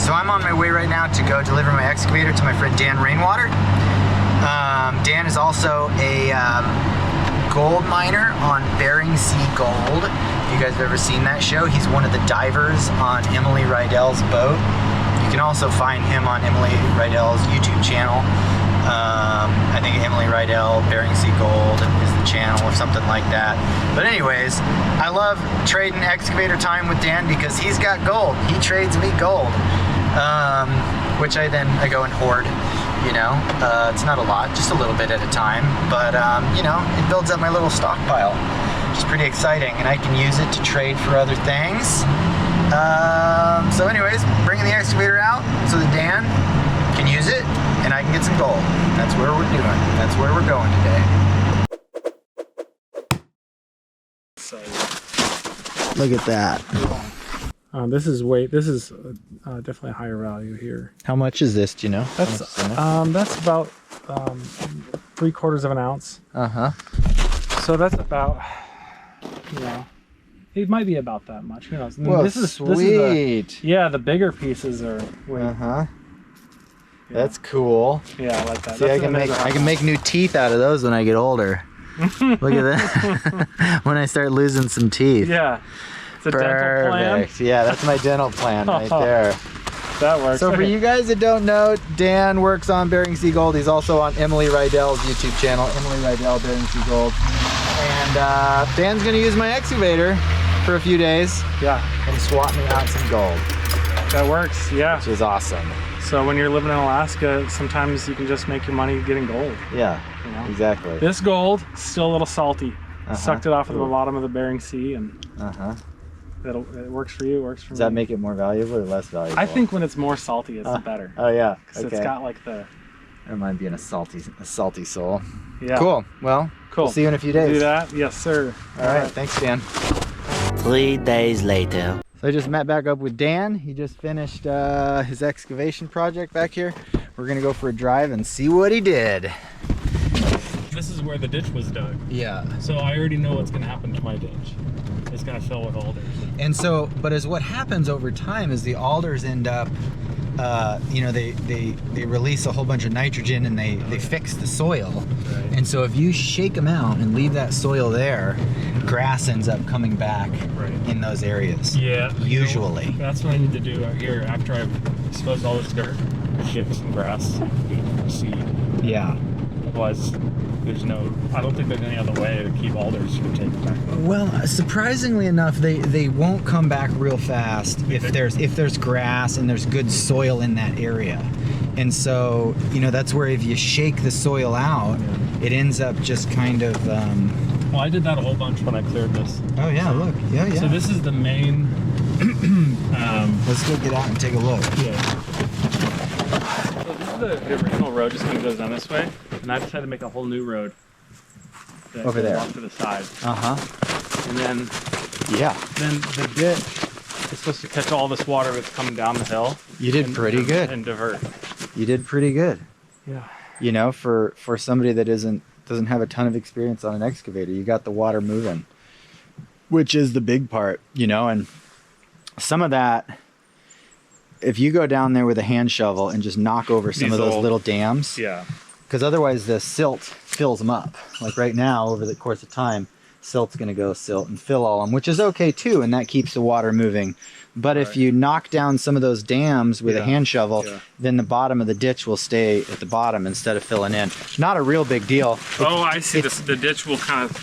So I'm on my way right now to go deliver my excavator to my friend Dan Rainwater. Dan is also a gold miner on Bering Sea Gold. If you guys have ever seen that show, he's one of the divers on Emily Rydell's boat. You can also find him on Emily Rydell's YouTube channel. I think Emily Rydell, Bering Sea Gold is the channel or something like that. But anyways, I love trading excavator time with Dan because he's got gold. He trades me gold, which I go and hoard. You know, it's not a lot, just a little bit at a time, but you know, it builds up my little stockpile, which is pretty exciting, and I can use it to trade for other things. So anyways, bringing the excavator out so that Dan can use it and I can get some gold. That's where we're doing. That's where we're going today. So look at that. This is definitely a higher value here. How much is this? Do you know? That's about 3/4 of an ounce. So that's about, you know, it might be about that much. Who knows? Well, this is sweet. The bigger pieces are. That's cool. Yeah, I like that. See, I can make new teeth out of those when I get older. Look at that. When I start losing some teeth. Yeah. It's a dental plan. Yeah, that's my dental plan right there. That works. So for you guys that don't know, Dan works on Bering Sea Gold. He's also on Emily Rydell's YouTube channel, Emily Rydell Bering Sea Gold. And Dan's gonna use my excavator for a few days. Yeah. And swap me out some gold. That works, yeah. Which is awesome. So when you're living in Alaska, sometimes you can just make your money getting gold. Yeah, you know? Exactly. This gold, still a little salty. Sucked it off of the bottom of the Bering Sea, and it works for you, it works for me. Does that make it more valuable or less valuable? I think when it's more salty, it's better. Oh yeah, because it's got like the... I don't mind being a salty soul. Yeah. Cool. Well, cool. We'll see you in a few days. Do that? Yes, sir. All right. Thanks, Dan. 3 days later. So I just met back up with Dan. He just finished his excavation project back here. We're gonna go for a drive and see what he did. This is where the ditch was dug. Yeah. So I already know what's gonna happen to my ditch. It's gonna fill with alders. And so, but as what happens over time is the alders end up, you know, they release a whole bunch of nitrogen and they fix the soil. Right. And so if you shake them out and leave that soil there, grass ends up coming back in those areas. Yeah. Usually. You know, that's what I need to do out here after I've exposed all this dirt. Get some grass, seed. Yeah. Otherwise, I don't think there's any other way to keep alders from taking back. Well, surprisingly enough, they won't come back real fast if there's grass and there's good soil in that area. And so, you know, that's where if you shake the soil out, it ends up just kind of... Well, I did that a whole bunch when I cleared this. Oh yeah, look. Yeah. So this is the main... Let's go get out and take a look. Yeah. So this is the original road, just kind of goes down this way. And I decided to make a whole new road. Over there. Off to the side. Uh-huh. And then the ditch is supposed to catch all this water that's coming down the hill. You did pretty good. And divert. You did pretty good. Yeah. You know, for somebody that doesn't have a ton of experience on an excavator, you got the water moving, which is the big part, you know. And some of that, if you go down there with a hand shovel and just knock over some of those little dams, yeah, because otherwise the silt fills them up. Like right now, over the course of time, silt's going to go silt and fill all of them, which is okay too, and that keeps the water moving. But if you knock down some of those dams with a hand shovel, then the bottom of the ditch will stay at the bottom instead of filling in. Not a real big deal. I see. The ditch will kind of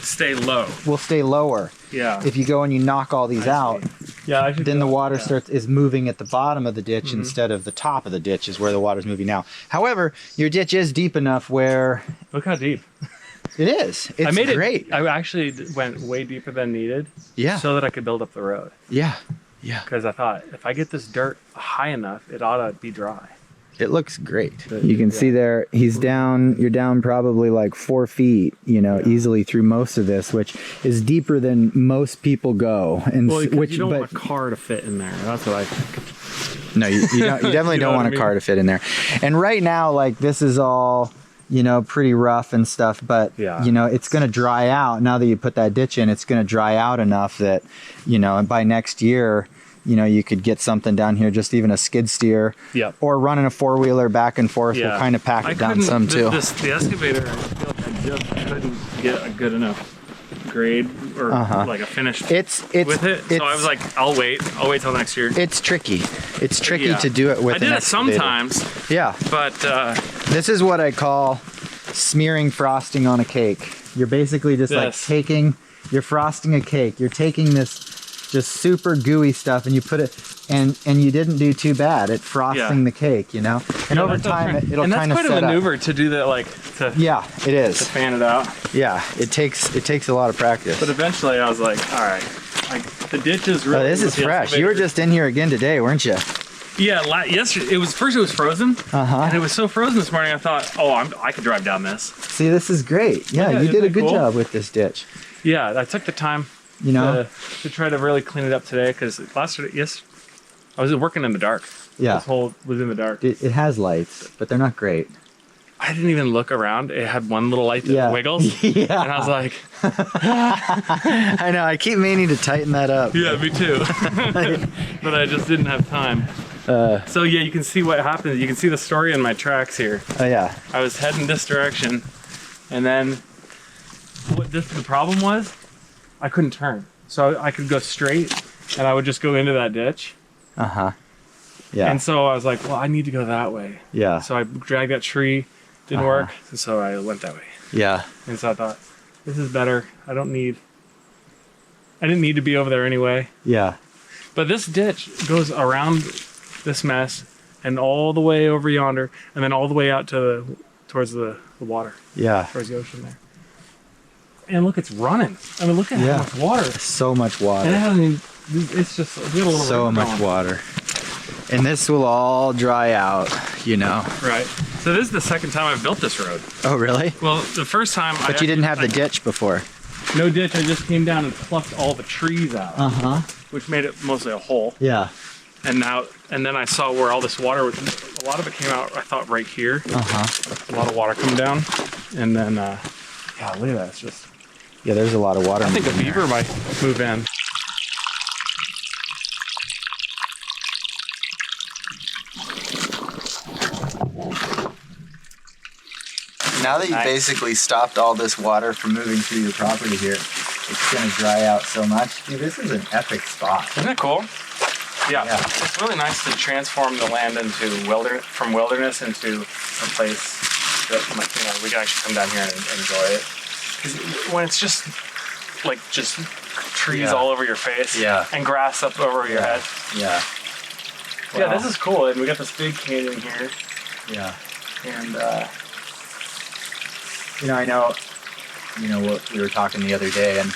stay low. Will stay lower. Yeah. If you go and you knock all these out, then the water is moving at the bottom of the ditch instead of the top of the ditch is where the water's moving now. However, your ditch is deep enough where... Look how deep. It is. It's I made great. I actually went way deeper than needed. Yeah. So that I could build up the road. Yeah. Yeah. Because I thought if I get this dirt high enough, it ought to be dry. It looks great. You can see there, you're down probably like 4 feet, you know, easily through most of this, which is deeper than most people go. And well, you don't want a car to fit in there. That's what I think. No, you definitely don't want a car to fit in there. And right now, like, this is all, you know, pretty rough and stuff, but, you know, it's going to dry out. Now that you put that ditch in, it's going to dry out enough that, you know, and by next year, you know, you could get something down here, just even a skid steer. Yep. Or running a 4-wheeler back and forth will kind of pack it down some too. The excavator, I feel like I just couldn't get a good enough grade or like a finish with it. So I was like, I'll wait till next year. It's tricky. It's tricky to do it with an excavator. I did it sometimes. Yeah. But this is what I call smearing frosting on a cake. You're basically just like you're frosting a cake. You're taking this just super gooey stuff and you put it, and you didn't do too bad at frosting the cake, you know? And over time, it'll kind of set up. And that's quite a maneuver to do that, like, it is. To fan it out. Yeah, it takes a lot of practice. But eventually I was like, all right, like the ditch is really... Oh, this is fresh. You were just in here again today, weren't you? Yeah, yesterday, it was frozen. And it was so frozen this morning, I thought, I could drive down this. See, this is working. Yeah, you did a good job with this ditch. Yeah, I took the time, you know, to try to really clean it up today, because I was working in the dark. Yeah. This hole was in the dark. It has lights, but they're not great. I didn't even look around. It had one little light that wiggles. Yeah. And I was like... I know, I keep meaning to tighten that up. Yeah, me too. But I just didn't have time. So yeah, you can see what happens. You can see the story in my tracks here. Oh yeah. I was heading this direction, and then the problem was I couldn't turn. So I could go straight, and I would just go into that ditch. Yeah. And so I was like, well, I need to go that way. Yeah. So I dragged that tree, didn't work, and so I went that way. Yeah. And so I thought, this is better. I didn't need to be over there anyway. Yeah. But this ditch goes around this mess and all the way over yonder, and then all the way out towards the water. Yeah. Towards the ocean there. And look, it's running. I mean, look at how much water. So much water. And it's just we got a little so much water. And this will all dry out, you know. Right. So this is the second time I've built this road. Oh, really? Well, the first time But you didn't have the ditch before. No ditch. I just came down and plucked all the trees out. Which made it mostly a hole. Yeah. And then I saw where all this water, a lot of it came out, I thought, right here. A lot of water coming down. And then, yeah, look at that. It's just... Yeah, there's a lot of water. I think a beaver might move in. Now that you basically stopped all this water from moving through your property here, it's going to dry out so much. Dude, this is an epic spot. Isn't that cool? Yeah. It's really nice to transform the land into from wilderness into a place that we can actually come down here and enjoy it. Because when it's just trees all over your face and grass up over your head. Yeah. Yeah, this is cool. And we got this big canyon here. Yeah. And I know what we were talking the other day, and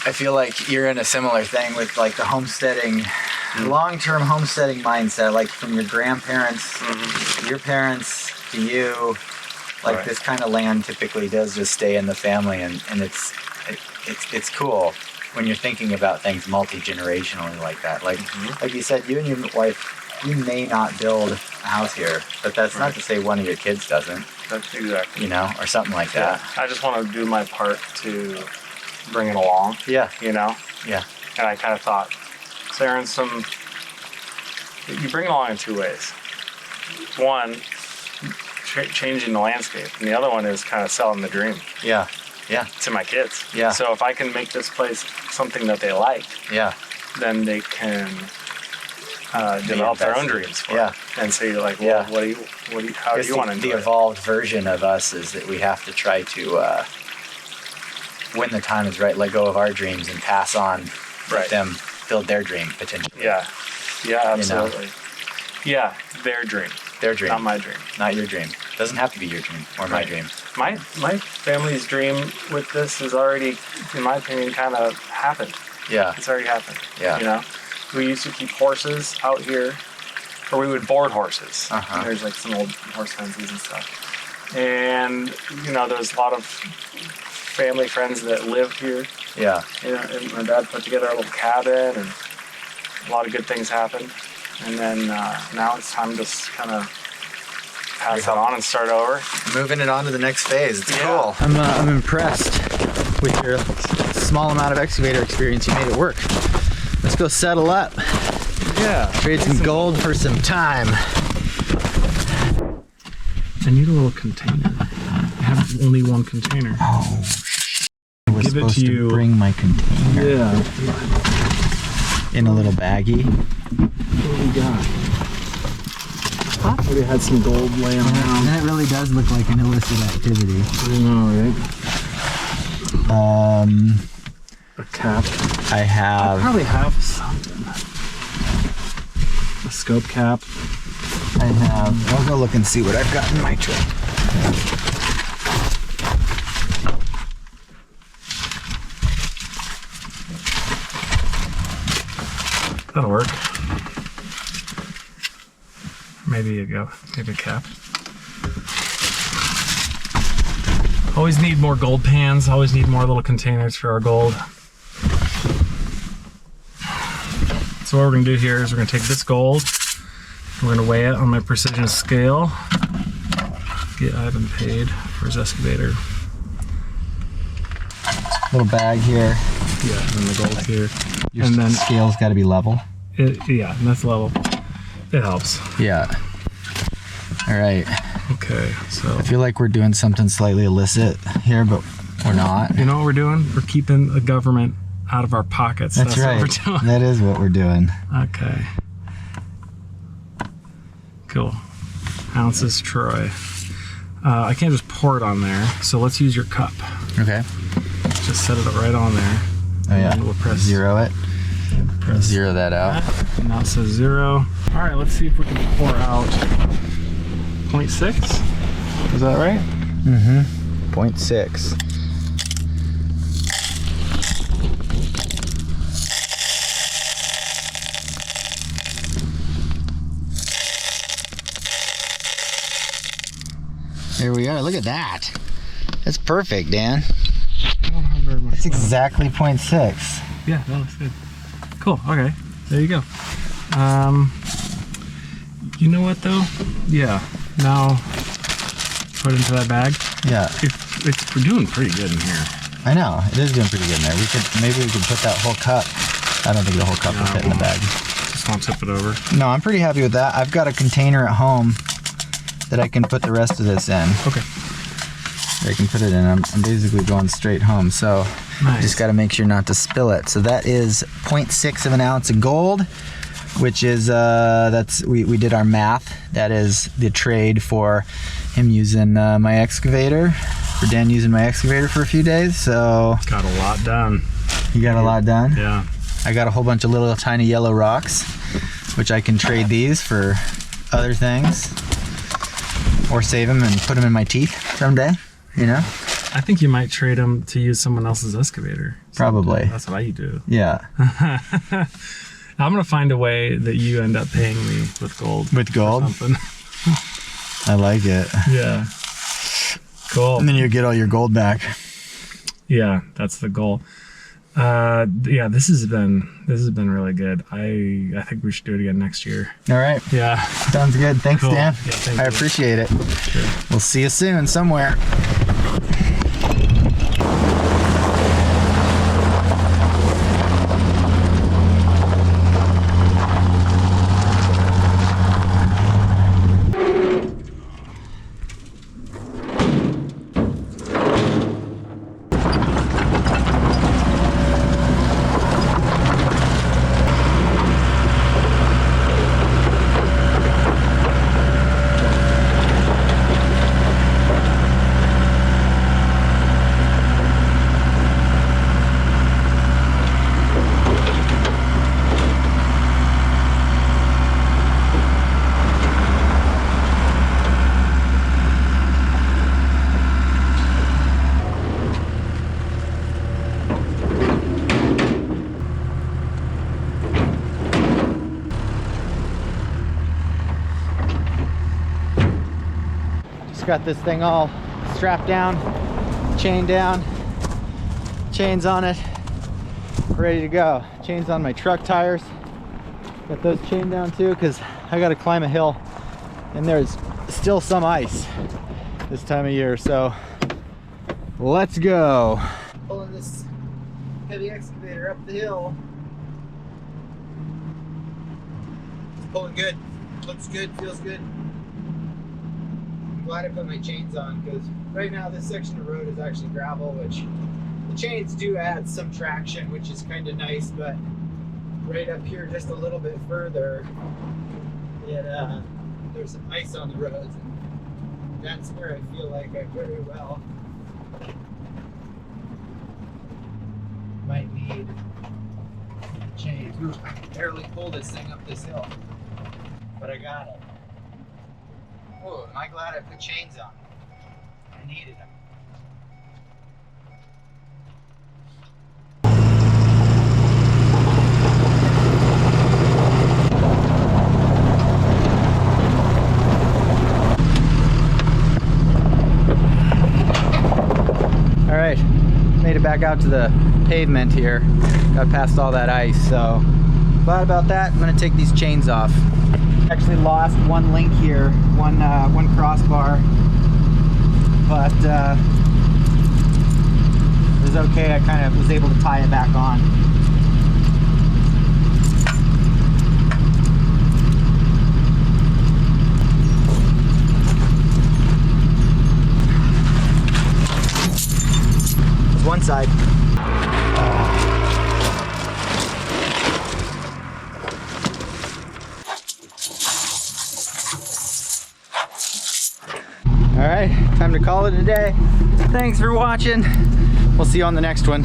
I feel like you're in a similar thing with like the homesteading, long-term homesteading mindset, like from your grandparents, your parents to you. Like this kind of land typically does just stay in the family, and it's cool when you're thinking about things multi-generationally like that. Like you said, you and your wife, you may not build a house here, but that's not to say one of your kids doesn't. That's exactly. Or something like that. I just want to do my part to bring it along. Yeah. Yeah. And I kind of thought, Sarah's you bring it along in two ways. One, changing the landscape, and the other one is kind of selling the dream. Yeah. To my kids. Yeah. So if I can make this place something that they like, then they can develop their own dreams for it. And say like, well, how do you want to do it? The evolved version of us is that we have to try to, when the time is right, let go of our dreams and pass on, let them build their dream potentially. Yeah, absolutely. Yeah, their dream. Their dream. Not my dream. Not your dream. Doesn't have to be your dream or my dream. My family's dream with this has already, in my opinion, kind of happened. Yeah. It's already happened. Yeah. We used to keep horses out here, or we would board horses. There's like some old horse fences and stuff. And, there's a lot of family friends that lived here. Yeah. And my dad put together a little cabin, and a lot of good things happened. And then now it's time to kind of pass it on and start over. Moving it on to the next phase. It's cool. I'm impressed with your small amount of excavator experience. You made it work. That's let's go settle up. Yeah. Trade some gold for some time. I need a little container. I have only one container. Oh, I was Give it supposed to to you. bring my container Yeah. in a little baggie. What do we got? Maybe had some gold laying around. That really does look like an illicit activity. I know, right? A cap. I I have. probably have something. A scope cap. I'll go look and see what I've got in my truck. That'll work. Maybe maybe a cap. Always need more gold pans. Always need more little containers for our gold. So what we're gonna do here is we're gonna take this gold. We're gonna weigh it on my precision scale. Get Eivin paid for his excavator. Little bag here. Yeah, and then the gold here. Your And then scale's got to be level. yeah, and that's level. It helps. Yeah. All right. Okay, so I feel like we're doing something slightly illicit here, but we're not. you know what we're doing? We're keeping the government out of our pockets. That's right. What we're doing. That is what we're doing. Okay. Cool. Ounces Troy. I can't just pour it on there, so let's use your cup. Okay. Just set it right on there. Oh yeah. And we'll press Zero it. press Zero that out. that. And now it says 0. All right, let's see if we can pour out 0.6. Is that right? Mm-hmm. 0.6. There we are. Look at that. That's perfect, Dan. I don't have very much. That's exactly 0.6. Yeah, that looks good. Cool. Okay, there you go. You know what though? Yeah. Now put it into that bag. Yeah. We're doing pretty good in here. I know. It is doing pretty good in there. Maybe we could put that whole cup. I don't think the whole cup will fit in the bag. Just want to tip it over. No, I'm pretty happy with that. I've got a container at home that I can put the rest of this in. Okay. I can put it in. I'm basically going straight home, so Nice. just got to make sure not to spill it. So that is 0.6 of an ounce of gold, which is we did our math. That is the trade for him using my excavator, for Dan using my excavator for a few days. So Got a lot done. you got a lot done. Yeah. I got a whole bunch of little tiny yellow rocks, which I can trade these for other things, or save them and put them in my teeth someday. You know? I think you might trade them to use someone else's excavator. Probably. That's what I do. Yeah. I'm gonna find a way that you end up paying me with gold. With gold? Or something. I like it. Yeah. Cool. And then you get all your gold back. Yeah, that's the goal. Yeah, this has been really good. I think we should do it again next year. All right. Yeah. Sounds good. Thanks, Cool. Dan. Yeah, thank I you. appreciate it. Sure. We'll see you soon somewhere. Got this thing all strapped down, chained down, chains on it, ready to go. Chains on my truck tires. Got those chained down too because I got to climb a hill and there's still some ice this time of year, so let's go. Pulling this heavy excavator up the hill. pulling good. Looks good, feels good. I'm glad I put my chains on because right now this section of road is actually gravel, which the chains do add some traction, which is kind of nice, but right up here just a little bit further, there's some ice on the roads, and that's where I feel like I very well might need chains. Ooh, I can barely pull this thing up this hill, but I got it. Oh, am I glad I put chains on? I needed them. All right, made it back out to the pavement here. Got past all that ice, so glad about that. I'm gonna take these chains off. Actually lost one link here, one crossbar, but it was okay. I kind of was able to tie it back on. One side. All right, time to call it a day. Thanks for watching. We'll see you on the next one.